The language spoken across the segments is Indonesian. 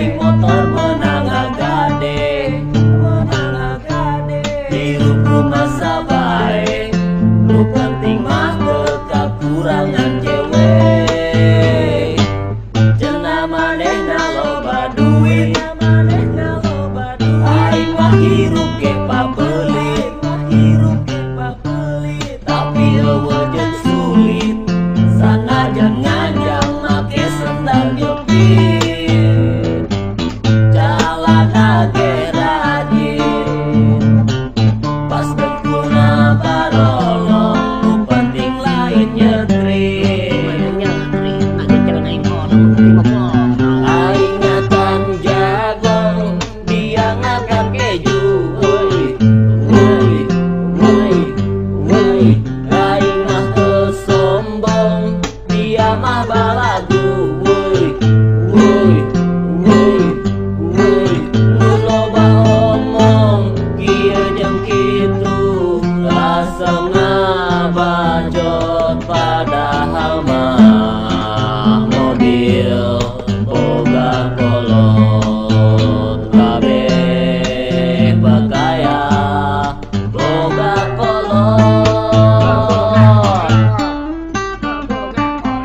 Aing motor menang agade, hirup rumah sabae, nu penting mah teu kakurangan cewek. Cenah manehna loba duit, aing mah hirup ge pabelit, tapi eueuh jeung sulit, sanajan nganjang make sendal jepit. Jalana ge rajin, pas betulna barolong, nu penting lain nyetrin. Aing ngatan jagong, dia ngangkat keju. Aing mah teu sombong, dia mah balagu. Nu loba omong kieu jeung kitu, asa ngabacot padahal mah mobil boga kolot. Kabeh bakaya boga kolot.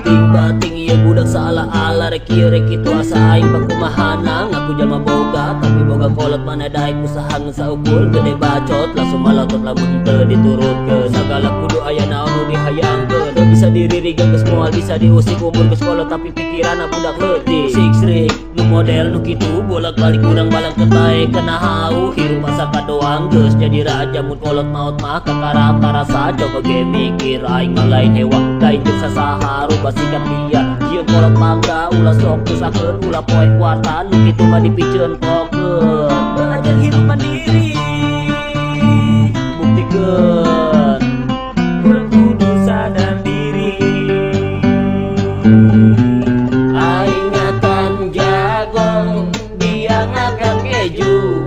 Ting-bating ieu budak saala-ala rek ieu rek kitu asa aing bakumahanang. Aku jalma boga tapi boga kolot mana daek usaha nu saukur. Gede bacot langsung malotot lamun teu diturutkeun. Sagala kudu aya naon nu dihayangkeun. Teu bisa diririgeun geus moal bisa diusik umur geus kolot tapi pikiranna budak leutik. Sik-srik nu model nu kitu bolak-balik urang balang ketae kena hau. Hirup asa kadoang geus jadi raja mun kolot maot mah kakarap tarasa. Coba ge mikir aing mah lain hewa lain jeung sasaha rupa sikat dia. Ieu kolot mangga ulah sok tusakeun ulah poe kuartan nu kitu mah dipikeun pokeun. Belajar hidup mandiri, buktikeun urang kudu sadar diri. Aing ngatan jagong, dia ngangkat keju.